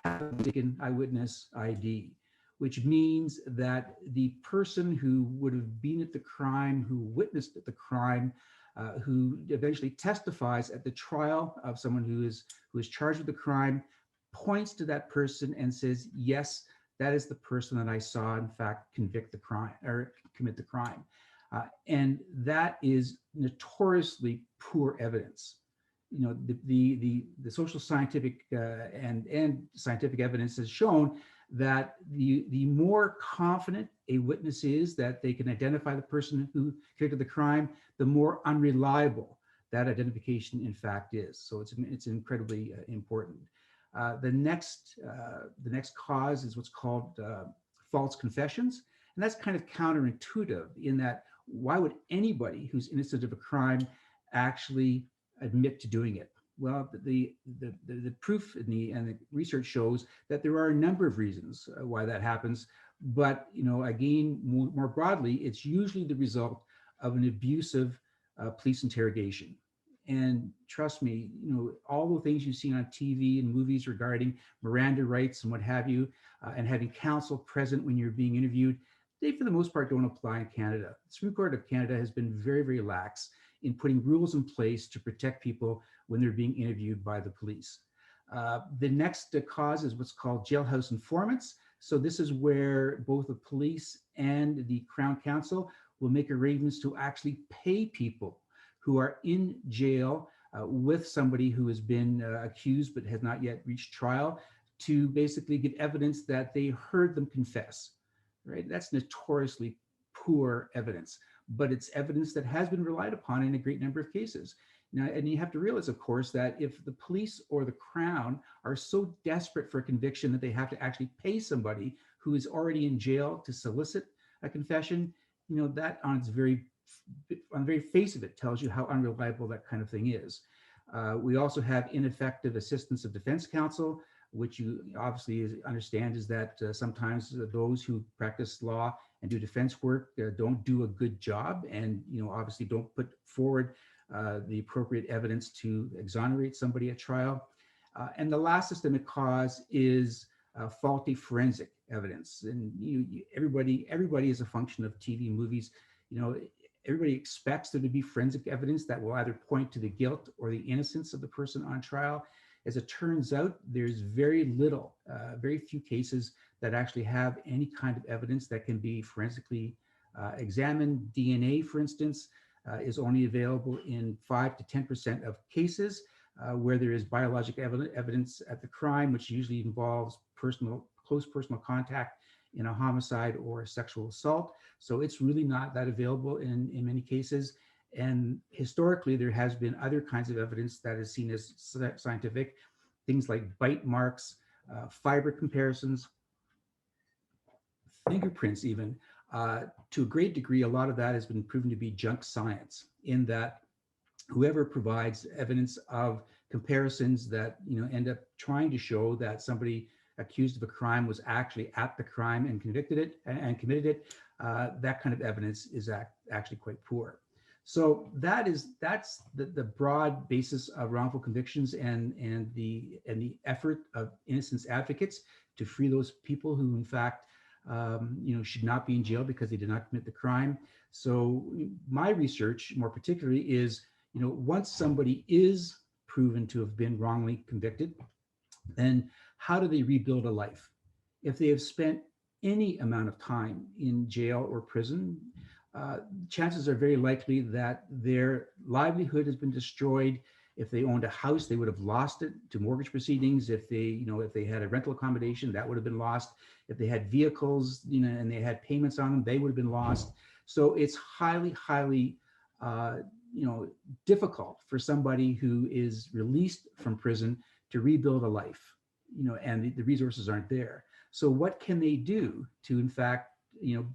have mistaken eyewitness ID, which means that the person who would have been at the crime, who witnessed the crime, who eventually testifies at the trial of someone who is charged with the crime, points to that person and says, yes, that is the person that I saw, in fact, convict the crime or commit the crime. And that is notoriously poor evidence. You know, the social scientific and scientific evidence has shown that the more confident a witness is that they can identify the person who committed the crime, the more unreliable that identification in fact is. So it's incredibly important. The next cause is what's called false confessions, and that's kind of counterintuitive in that why would anybody who's innocent of a crime actually admit to doing it? Well, the proof and the research shows that there are a number of reasons why that happens, but again, more broadly, it's usually the result of an abusive police interrogation. And trust me, all the things you've seen on TV and movies regarding Miranda rights and what have you, and having counsel present when you're being interviewed, they for the most part don't apply in Canada. The Supreme Court of Canada has been very, very lax in putting rules in place to protect people when they're being interviewed by the police. The next cause is what's called jailhouse informants. So this is where both the police and the Crown Counsel will make arrangements to actually pay people who are in jail with somebody who has been accused but has not yet reached trial to basically give evidence that they heard them confess, right? That's notoriously poor evidence, but it's evidence that has been relied upon in a great number of cases. Now, and you have to realize, of course, that if the police or the Crown are so desperate for a conviction that they have to actually pay somebody who is already in jail to solicit a confession, that on the very face of it tells you how unreliable that kind of thing is. We also have ineffective assistance of defense counsel, which you obviously understand is that sometimes those who practice law and do defense work don't do a good job, and obviously don't put forward the appropriate evidence to exonerate somebody at trial. And the last systemic cause is faulty forensic evidence. And everybody is a function of TV, movies. Everybody expects there to be forensic evidence that will either point to the guilt or the innocence of the person on trial. As it turns out, there's very few cases that actually have any kind of evidence that can be forensically examined. DNA, for instance, is only available in 5 to 10% of cases where there is biologic evidence at the crime, which usually involves close personal contact in a homicide or a sexual assault. So it's really not that available in many cases. And historically, there has been other kinds of evidence that is seen as scientific, things like bite marks, fiber comparisons, fingerprints even. To a great degree, a lot of that has been proven to be junk science, in that whoever provides evidence of comparisons that end up trying to show that somebody accused of a crime was actually at the crime and committed it, that kind of evidence is actually quite poor. So that's the broad basis of wrongful convictions and the effort of innocence advocates to free those people who in fact should not be in jail because they did not commit the crime. So my research more particularly is, once somebody is proven to have been wrongly convicted, then how do they rebuild a life? If they have spent any amount of time in jail or prison, chances are very likely that their livelihood has been destroyed If they owned a house, they would have lost it to mortgage proceedings. If they had a rental accommodation, that would have been lost. If they had vehicles, and they had payments on them, they would have been lost. So it's highly, highly, difficult for somebody who is released from prison to rebuild a life, and the resources aren't there. So what can they do to, in fact,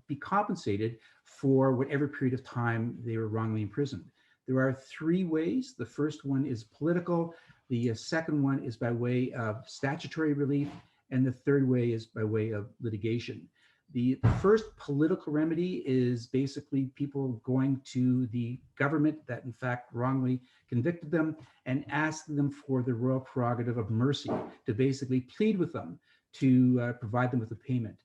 be compensated for whatever period of time they were wrongly imprisoned? There are three ways. The first one is political. The second one is by way of statutory relief. And the third way is by way of litigation. The first political remedy is basically people going to the government that in fact wrongly convicted them and asking them for the royal prerogative of mercy, to basically plead with them to provide them with a payment.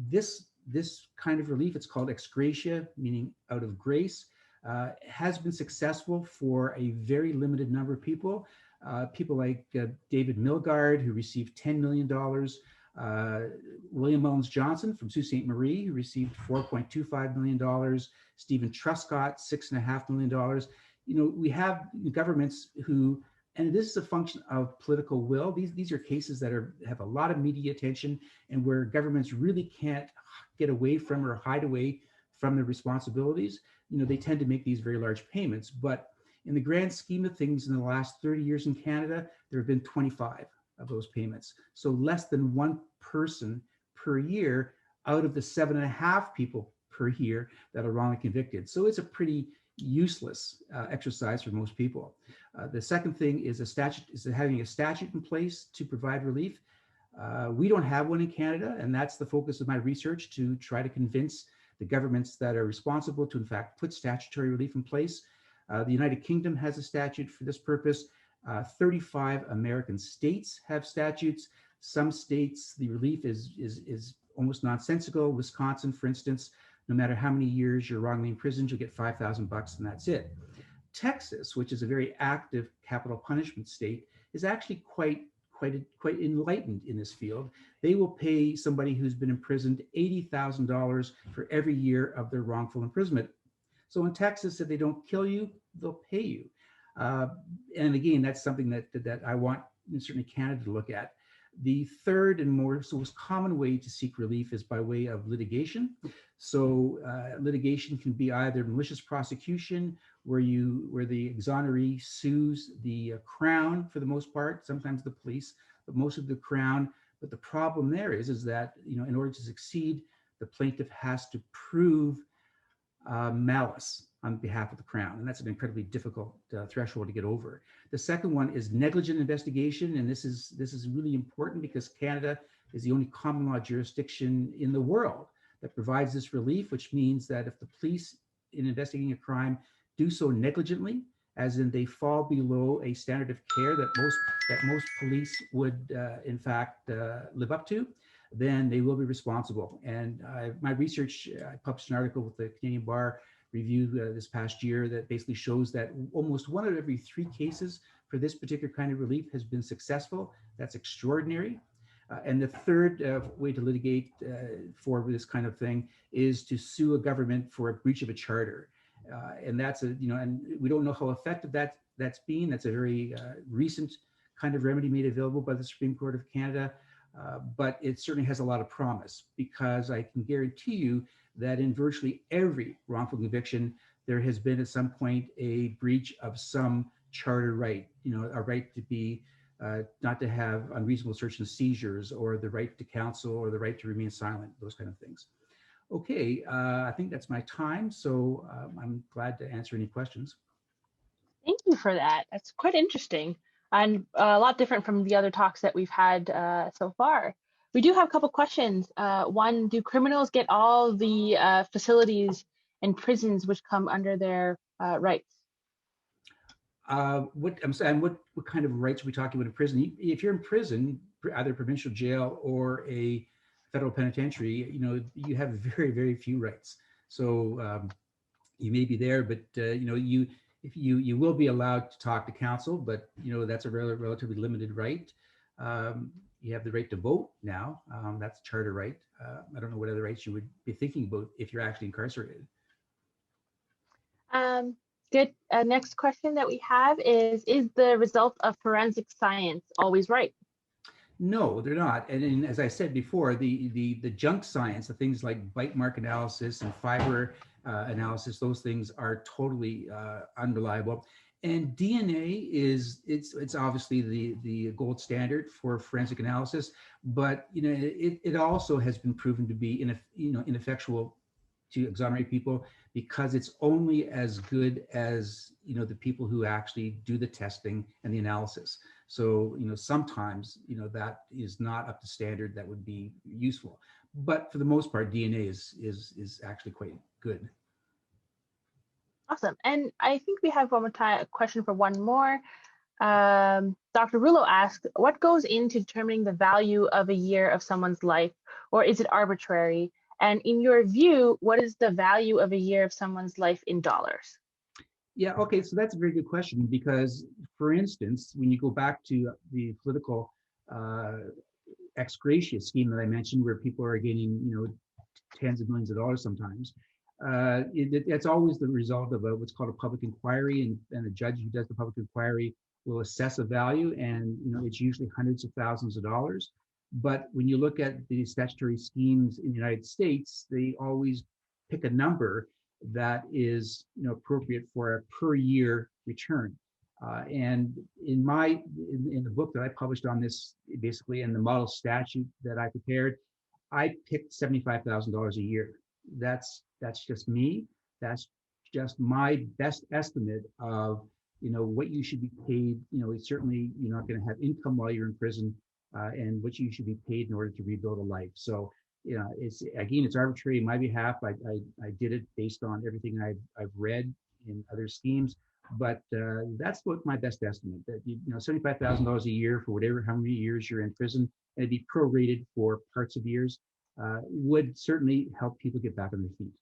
This kind of relief, it's called ex gratia, meaning out of grace, has been successful for a very limited number of people. People like David Milgaard, who received $10 million, William Mullins Johnson from Sault Ste. Marie, who received $4.25 million, Stephen Truscott, $6.5 million. We have governments who, and this is a function of political will. These are cases that have a lot of media attention, and where governments really can't get away from or hide away from their responsibilities. They tend to make these very large payments. But in the grand scheme of things, in the last 30 years in Canada, there have been 25 of those payments. So less than one person per year out of the 7.5 people per year that are wrongly convicted. So it's a pretty useless exercise for most people. The second thing is having a statute in place to provide relief. We don't have one in Canada, and that's the focus of my research, to try to convince the governments that are responsible to in fact put statutory relief in place. The United Kingdom has a statute for this purpose. 35 American states have statutes. Some states, the relief is almost nonsensical. Wisconsin, for instance, no matter how many years you're wrongly imprisoned, you'll get $5,000 and that's it. Texas, which is a very active capital punishment state, is actually quite enlightened in this field. They will pay somebody who's been imprisoned $80,000 for every year of their wrongful imprisonment. So in Texas, if they don't kill you, they'll pay you. And again, that's something that I want certainly Canada to look at. The third and most common way to seek relief is by way of litigation. So litigation can be either malicious prosecution, where the exoneree sues the Crown for the most part, sometimes the police, but most of the Crown. But the problem there is that in order to succeed, the plaintiff has to prove malice on behalf of the Crown, and that's an incredibly difficult threshold to get over. The second one is negligent investigation, and this is really important because Canada is the only common law jurisdiction in the world that provides this relief, which means that if the police, in investigating a crime, do so negligently, as in they fall below a standard of care that most police would in fact live up to, then they will be responsible. And my research, I published an article with the Canadian Bar Review this past year that basically shows that almost 1 out of every 3 cases for this particular kind of relief has been successful. That's extraordinary. And the third way to litigate for this kind of thing is to sue a government for a breach of a charter. And that's and we don't know how effective that's been. That's a very recent kind of remedy made available by the Supreme Court of Canada. But it certainly has a lot of promise, because I can guarantee you that in virtually every wrongful conviction, there has been at some point a breach of some charter right, a right to be, not to have unreasonable search and seizures, or the right to counsel, or the right to remain silent, those kind of things. Okay, I think that's my time, so I'm glad to answer any questions. Thank you for that. That's quite interesting and a lot different from the other talks that we've had so far. We do have a couple questions. One, do criminals get all the facilities and prisons which come under their rights? What kind of rights are we talking about in prison? If you're in prison, either provincial jail or a federal penitentiary, you have very, very few rights. So you may be there, but you will be allowed to talk to counsel, but that's a relatively limited right. You have the right to vote now. That's a charter right. I don't know what other rights you would be thinking about if you're actually incarcerated. good. Next question that we have is the result of forensic science always right? No, they're not. And as I said before, the junk science, the things like bite mark analysis and fiber analysis, those things are totally unreliable. And DNA it's obviously the gold standard for forensic analysis, but it also has been proven to be ineffectual to exonerate people because it's only as good as the people who actually do the testing and the analysis. So sometimes that is not up to standard that would be useful, but for the most part DNA is actually quite good. Awesome. And I think we have one more time a question for one more. Dr. Rulo asked, what goes into determining the value of a year of someone's life, or is it arbitrary? And in your view, what is the value of a year of someone's life in dollars? Yeah, okay, so that's a very good question because, for instance, when you go back to the political ex gratia scheme that I mentioned, where people are getting, tens of millions of dollars sometimes, it's always the result of what's called a public inquiry, and a judge who does the public inquiry will assess a value, and it's usually hundreds of thousands of dollars. But when you look at the statutory schemes in the United States, they always pick a number that is appropriate for a per year return. And in the book that I published on this, basically, in the model statute that I prepared, I picked $75,000 a year. That's just me. That's just my best estimate of what you should be paid. Certainly you're not going to have income while you're in prison, and what you should be paid in order to rebuild a life. So it's arbitrary on my behalf. I did it based on everything I've read in other schemes, but that's what my best estimate. That $75,000 a year for how many years you're in prison, and it'd be prorated for parts of years, would certainly help people get back on their feet.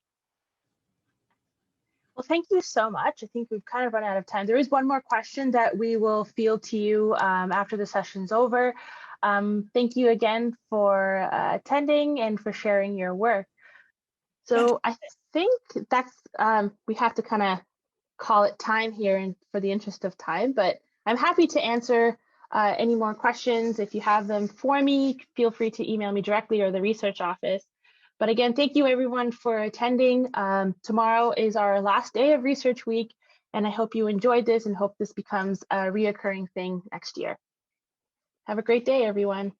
Well, thank you so much. I think we've kind of run out of time. There is one more question that we will field to you after the session's over. Thank you again for attending and for sharing your work. So I think that's, we have to kind of call it time here and for the interest of time, but I'm happy to answer any more questions. If you have them for me, feel free to email me directly or the research office. But again, thank you everyone for attending. Tomorrow is our last day of Research Week, and I hope you enjoyed this and hope this becomes a reoccurring thing next year. Have a great day, everyone.